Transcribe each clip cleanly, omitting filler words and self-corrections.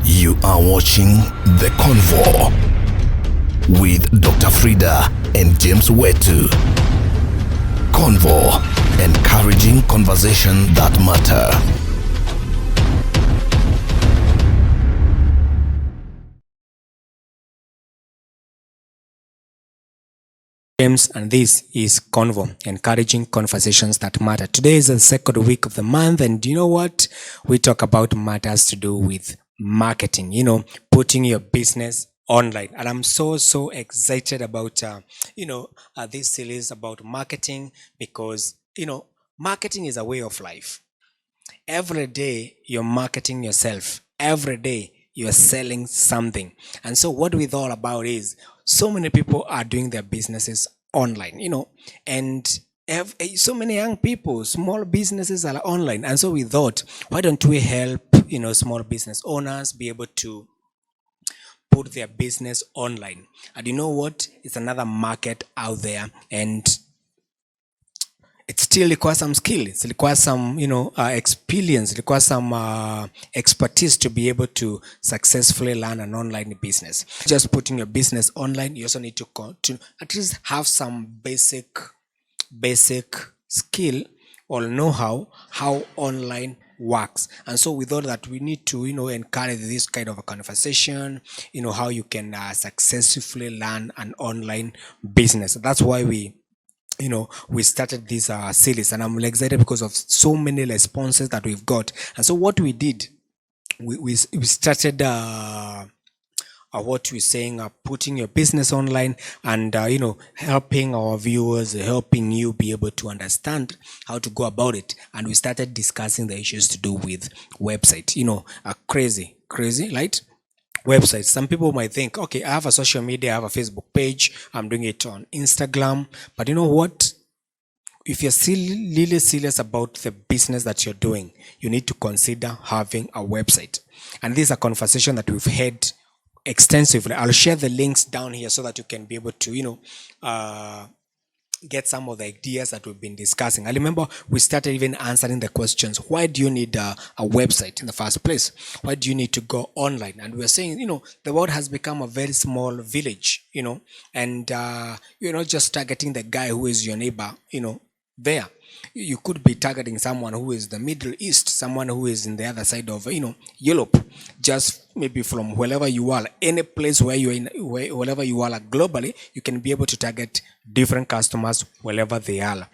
You are watching The Convo with Dr. Frida and James Wetu. Convo, encouraging conversation that matter. James, and this is Convo, encouraging conversations that matter. Today is the second week of the month, and you know what? We talk about matters to do with marketing, putting your business online. And I'm so excited about, this series about marketing because, marketing is a way of life. Every day you're marketing yourself. Every day you're selling something. And so what we're all about is so many people are doing their businesses online, and so many young people, small businesses are online. And so we thought, why don't we help, small business owners be able to put their business online? And you know what? It's another market out there, and it still requires some skill. It requires some, experience. It requires some expertise to be able to successfully learn an online business. Just putting your business online, you also need to at least have some basic skill or know-how how online works. And so we thought that we need to, encourage this kind of a conversation, how you can successfully learn an online business. That's why we started this series, and I'm excited because of so many responses that we've got. And so what we did, we started what we're saying, putting your business online, and helping our viewers, helping you be able to understand how to go about it. And we started discussing the issues to do with website, crazy, right? Websites. Some people might think, okay, I have a social media, I have a Facebook page, I'm doing it on Instagram. But you know what? If you're really serious about the business that you're doing, you need to consider having a website. And this is a conversation that we've had extensively. I'll share the links down here so that you can be able to, get some of the ideas that we've been discussing. I remember we started even answering the questions. Why do you need a website in the first place? Why do you need to go online? And we're saying, the world has become a very small village, and you're not just targeting the guy who is your neighbor, there. You could be targeting someone who is the Middle East, someone who is in the other side of, Europe, just maybe from wherever you are, any place where you're in, wherever you are globally, you can be able to target different customers wherever they are,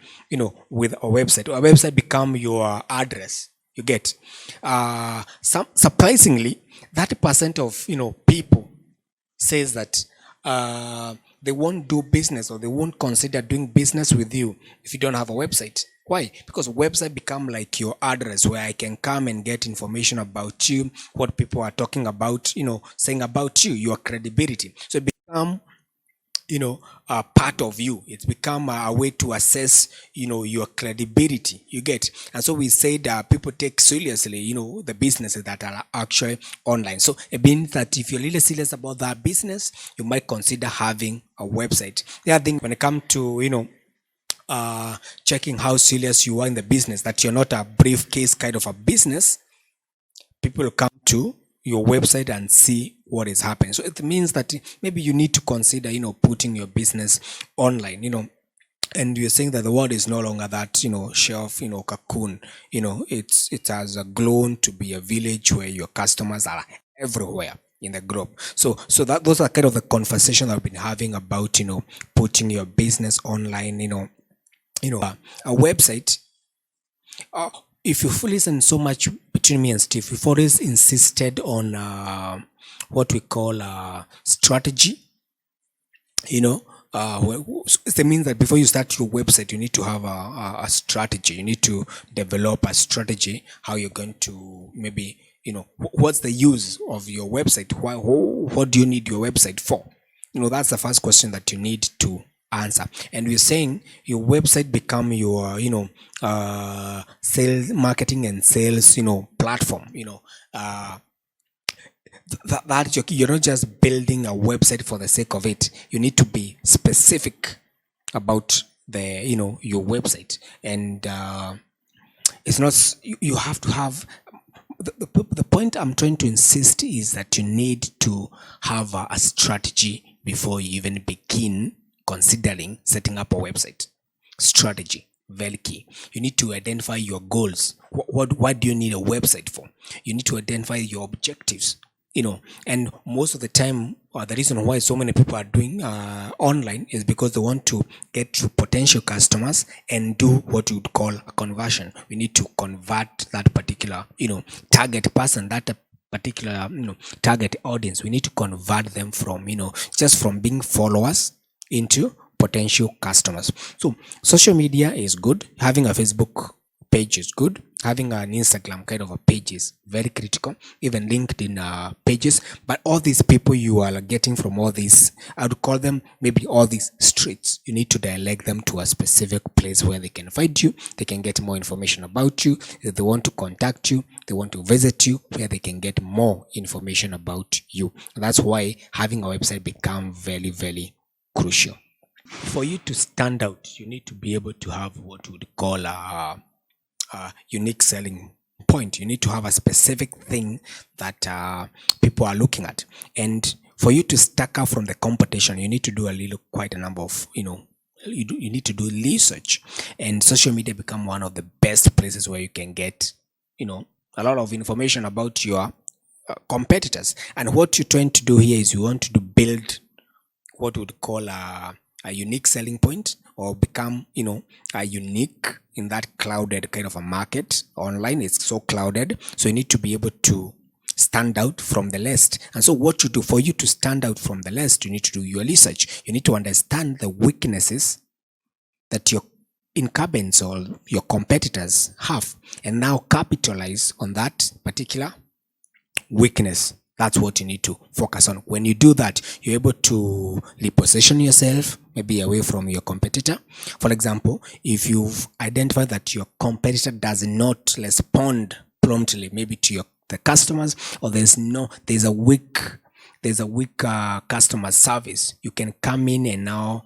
with a website. A website become your address. You get, surprisingly, 30% of, people says that, they won't do business, or they won't consider doing business with you if you don't have a website. Why? Because website become like your address where I can come and get information about you, what people are talking about, saying about you, your credibility. So it become, a part of you. It's become a way to assess, your credibility. You get. And so we say that people take seriously, the businesses that are actually online. So it means that if you're really serious about that business, you might consider having a website. The other thing, when it comes to, checking how serious you are in the business, that you're not a briefcase kind of a business, people come to your website and see what is happening. So it means that maybe you need to consider, putting your business online, and you're saying that the world is no longer that, shelf, cocoon, it has grown to be a village where your customers are everywhere in the globe. So that those are kind of the conversation I've been having about, putting your business online, a website. If you listen so much between me and Steve, we've always insisted on what we call strategy. It means that before you start your website, you need to have a strategy. You need to develop a strategy, how you're going to maybe, what's the use of your website? What do you need your website for? That's the first question that you need to answer. And we're saying your website become your sales, marketing and sales platform. That you're not just building a website for the sake of it. You need to be specific about the your website, and it's not, you have to have the point I'm trying to insist is that you need to have a strategy before you even begin considering setting up a website. Strategy, very key. You need to identify your goals. What do you need a website for? You need to identify your objectives. And most of the time, the reason why so many people are doing online is because they want to get to potential customers and do what you would call a conversion. We need to convert that particular, target person, that particular, target audience. We need to convert them from, just from being followers into potential customers. So social media is good. Having a Facebook page is good. Having an Instagram kind of a page is very critical, even LinkedIn pages. But all these people you are getting from all these, I would call them maybe all these streets, you need to direct them to a specific place where they can find you, they can get more information about you. If they want to contact you, they want to visit you, where they can get more information about you. That's why having a website becomes very, very crucial. For you to stand out, you need to be able to have what we would call a unique selling point. You need to have a specific thing that people are looking at. And for you to stack out from the competition, you need to do quite a number of, you need to do research. And social media become one of the best places where you can get, a lot of information about your competitors. And what you're trying to do here is you want to build what we would call a unique selling point, or become, a unique in that clouded kind of a market. Online it's so clouded, so you need to be able to stand out from the rest. And so what you do, for you to stand out from the rest, you need to do your research. You need to understand the weaknesses that your incumbents or your competitors have, and now capitalize on that particular weakness. That's what you need to focus on. When you do that, you're able to reposition yourself, maybe away from your competitor. For example, if you've identified that your competitor does not respond promptly, maybe to the customers, or there's a weak customer service, you can come in and now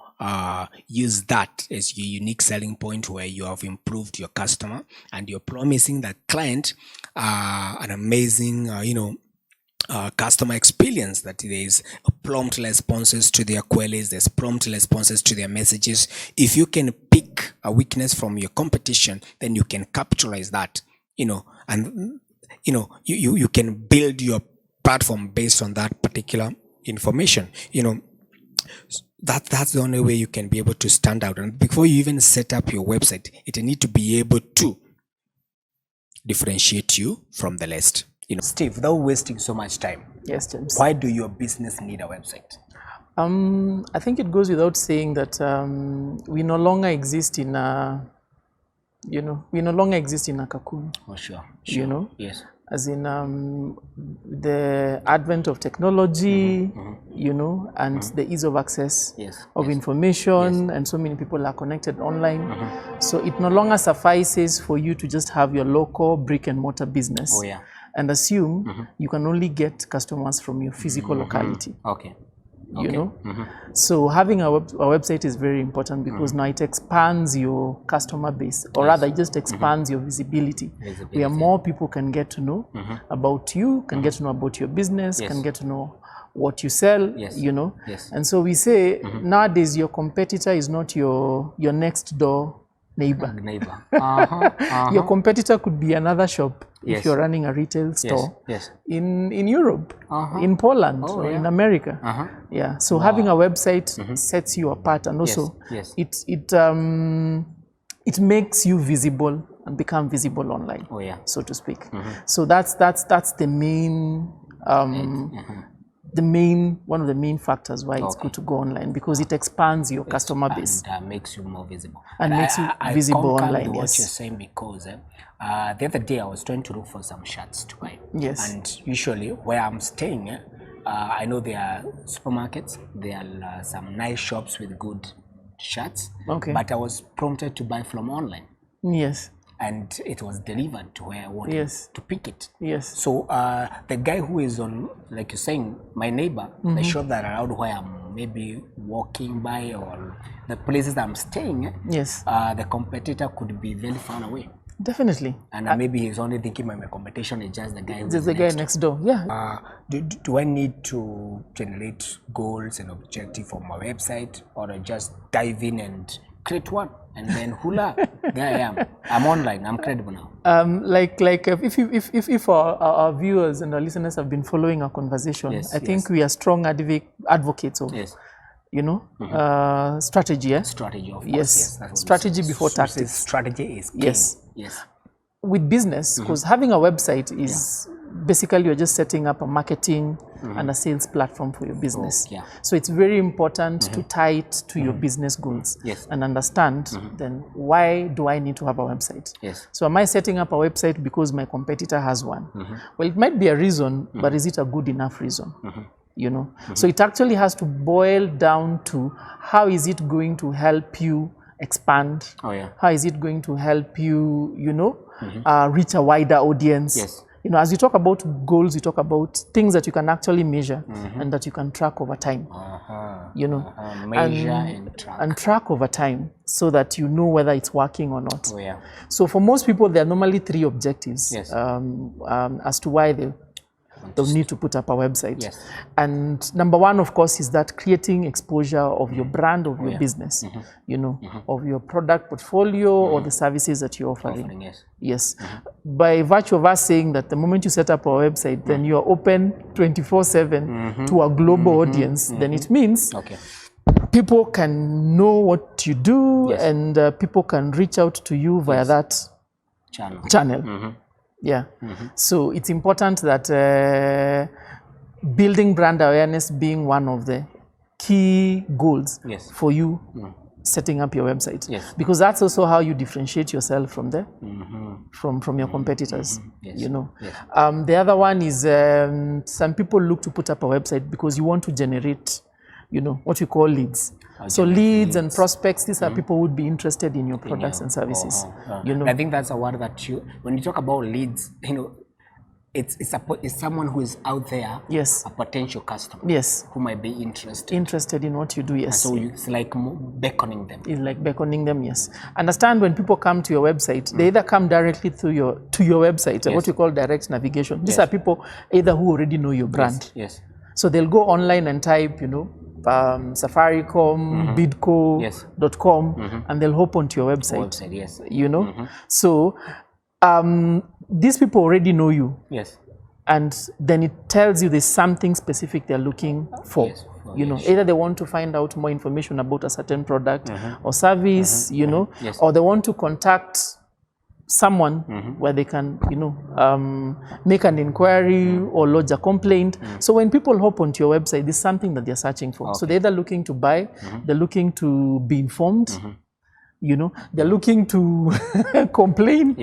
use that as your unique selling point, where you have improved your customer and you're promising that client an amazing, customer experience, that there is prompt responses to their queries, there's prompt responses to their messages. If you can pick a weakness from your competition, then you can capitalize that, and you can build your platform based on that particular information. That's the only way you can be able to stand out. And before you even set up your website, it need to be able to differentiate you from the rest. Steve, without wasting so much time. Yes, James. Why do your business need a website? I think it goes without saying that we no longer exist in a, we no longer exist in a cocoon. Oh, sure. Yes. As in the advent of technology, and the ease of access of information, and so many people are connected online. So it no longer suffices for you to just have your local brick and mortar business. Oh, yeah. And assume you can only get customers from your physical locality. Okay. So having a website is very important, because now it expands your customer base, or rather it just expands your visibility, where more people can get to know about you, can get to know about your business, can get to know what you sell, And so we say nowadays your competitor is not your next door neighbor. Your competitor could be another shop if you're running a retail store in Europe, in Poland, or in America. So having a website sets you apart, and also it makes you visible and become visible online, so to speak. So that's the main one of the main factors why it's good to go online, because it expands your customer base and makes you more visible. And makes you visible online. What you're saying, because the other day I was trying to look for some shirts to buy. And usually where I'm staying, I know there are supermarkets, there are some nice shops with good shirts. But I was prompted to buy from online. And it was delivered to where I wanted to pick it. So the guy who is on, like you're saying, my neighbor, the shop that around where I'm maybe walking by, or the places that I'm staying, the competitor could be very far away. Definitely. And maybe he's only thinking my competition is just the guy who's Just the guy next door. Yeah. Do I need to generate goals and objective for my website, or I just dive in and create one and then hula, there I am. I'm online. I'm credible now. If our viewers and our listeners have been following our conversation, Yes, I think we are strong advocates of, Yes. Strategy. Yeah? Strategy, of course. Yes. That's what Strategy we say. before So tactics. strategy is king. Yes. Yes. With business, because having a website is basically you're just setting up a marketing and a sales platform for your business. yeah. So it's very important to tie it to your business goals and understand then why do I need to have a website? Yes. So am I setting up a website because my competitor has one? Well, it might be a reason, but is it a good enough reason? So it actually has to boil down to how is it going to help you expand? How is it going to help you, reach a wider audience? Yes. As you talk about goals, you talk about things that you can actually measure and that you can track over time. Measure and track. And track over time so that you know whether it's working or not. Oh, yeah. So for most people, there are normally 3 objectives Yes. as to why they'll need to put up a website. Yes. And number 1, of course, is that creating exposure of your brand, of your business, of your product portfolio or the services that you're offering. Yes. By virtue of us saying that the moment you set up a website, then you're open 24/7 to a global audience, then it means people can know what you do and people can reach out to you via that channel. Yeah. So it's important that building brand awareness being one of the key goals for you setting up your website. Because that's also how you differentiate yourself from from your competitors. The other one is some people look to put up a website because you want to generate what you call leads. So leads and prospects, these are people who would be interested in your products and services. I think that's a word that when you talk about leads, it's someone who is out there, a potential customer, who might be interested in what you do. And so it's like beckoning them. It's like beckoning them. Yes. Understand, when people come to your website, they either come directly to your website, what you call direct navigation. These are people either who already know your brand. So they'll go online and type, Safaricom, bidco.com, and they'll hop onto your website. So these people already know you. And then it tells you there's something specific they're looking for. Either they want to find out more information about a certain product or service, or they want to contact someone where they can, make an inquiry or lodge a complaint. So when people hop onto your website, there's something that they're searching for. So they're either looking to buy, they're looking to be informed, they're looking to complain.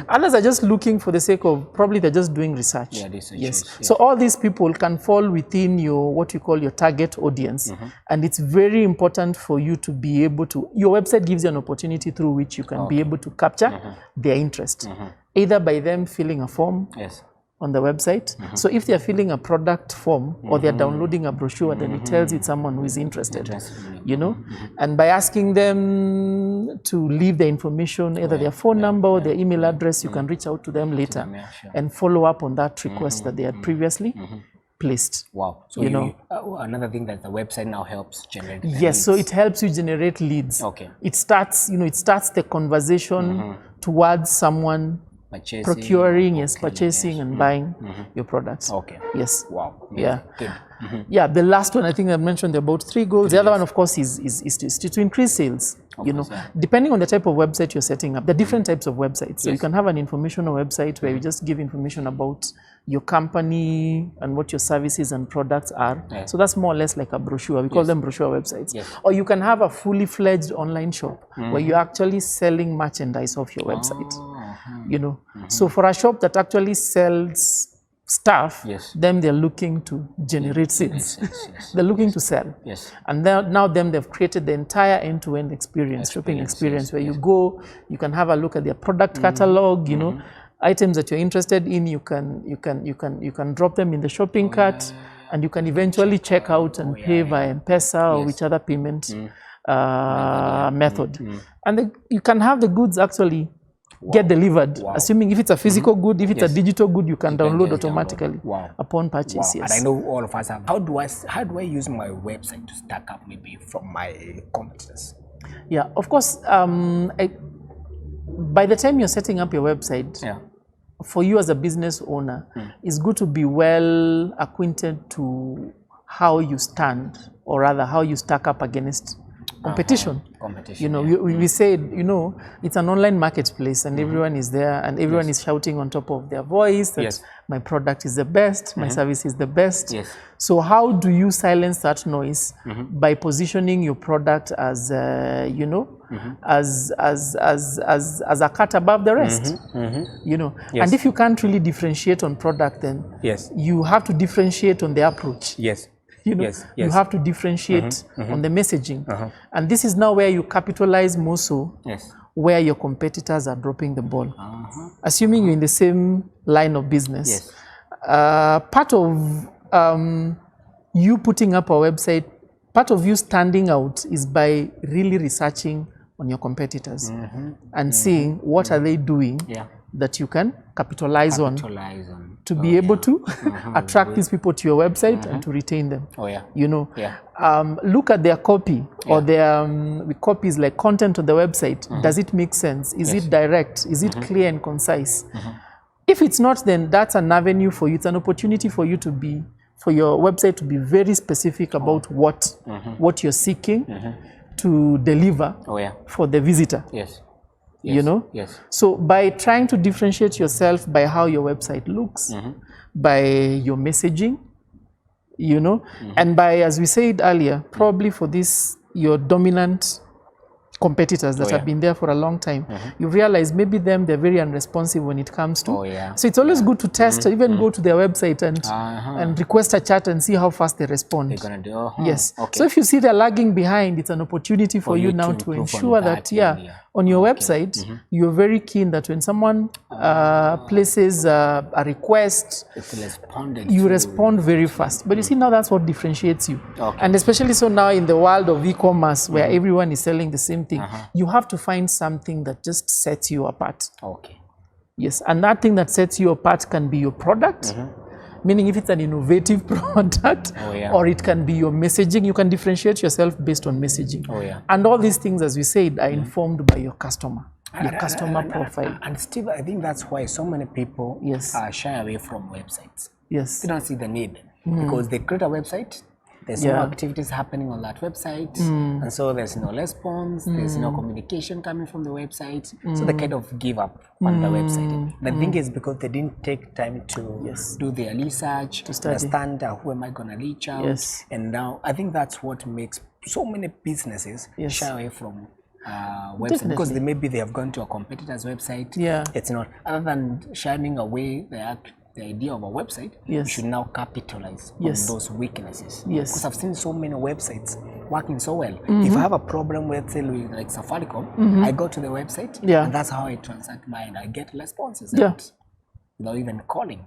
Others are just looking for the sake of, probably they're just doing research. So all these people can fall within your, what you call your target audience. And it's very important for you to be able to, your website gives you an opportunity through which you can be able to capture their interest, either by them filling a form on the website. So if they're filling a product form or they're downloading a brochure, then it tells you it's someone who is interested, and by asking them to leave the information, either their phone number or their email address, you can reach out to them later and follow up on that request that they had previously placed. Wow. So another thing that the website now helps generate leads. So it helps you generate leads. It starts, it starts the conversation towards someone procuring, purchasing and buying your products. Wow. Yeah. The last one, I think I mentioned there are about 3 goals. The other one, of course, is to increase sales. Depending on the type of website you're setting up, there are different types of websites. So you can have an informational website where you just give information about your company and what your services and products are. So that's more or less like a brochure. We call them brochure websites. Or you can have a fully fledged online shop where you're actually selling merchandise off your website. So for a shop that actually sells stuff, then they're looking to generate sales. They're looking to sell. And now they've created the entire end-to-end experience, shopping experience, where you go, you can have a look at their product catalog, items that you're interested in, you can drop them in the shopping cart, and you can eventually check out and pay via M-Pesa or which other payment method. And you can have the goods actually get delivered, assuming if it's a physical good, if it's a digital good, you can download automatically upon purchase. Yes. And I know all of us have. How do I use my website to stack up maybe from my competitors? Yeah, of course. By the time you're setting up your website, for you as a business owner, it's good to be well acquainted to how you stand, or rather how you stack up against competition. You know, we said, you know, it's an online marketplace and everyone is there and everyone is shouting on top of their voice that my product is the best, my service is the best. So how do you silence that noise? By positioning your product as, you know, as a cut above the rest, you know. And if you can't really differentiate on product, then you have to differentiate on the approach. You know, you have to differentiate on the messaging. And this is now where you capitalize more so where your competitors are dropping the ball. Assuming you're in the same line of business. Part of you putting up a website, part of you standing out is by really researching on your competitors and seeing what are they doing that you can capitalize on to be able to attract these people to your website and to retain them. You know, look at their copy or their copies like content on the website. Does it make sense? Is it direct? Is it clear and concise? If it's not, then that's an avenue for you. It's an opportunity for you to be, for your website to be very specific about what you're seeking to deliver for the visitor. You know? So by trying to differentiate yourself by how your website looks, by your messaging, you know, and by, as we said earlier, probably for this, your dominant competitors that have been there for a long time, you realize maybe they're very unresponsive when it comes to. So it's always good to test, even go to their website and request a chat and see how fast they respond. They're gonna do. So if you see they're lagging behind, it's an opportunity for you now to ensure that, on your website, you're very keen that when someone places a request, you respond very fast. But you see, now that's what differentiates you. And especially so now in the world of e-commerce, where everyone is selling the same thing, you have to find something that just sets you apart. Yes, and that thing that sets you apart can be your product, meaning if it's an innovative product, or it can be your messaging. You can differentiate yourself based on messaging. And all these things, as we said, are informed by your customer, your customer profile. And Steve, I think that's why so many people shy away from websites. They don't see the need because they create a website. There's no activities happening on that website, and so there's no response, there's no communication coming from the website, so they kind of give up on the website. The thing is because they didn't take time to do their research, to understand who am I going to reach out, and now I think that's what makes so many businesses shy away from website, because maybe they have gone to a competitor's website. It's not, other than shining away the idea of a website, you should now capitalize on those weaknesses. Because I've seen so many websites working so well. If I have a problem with, say, like Safaricom, I go to the website, and that's how I transact mine. I get responses without even calling.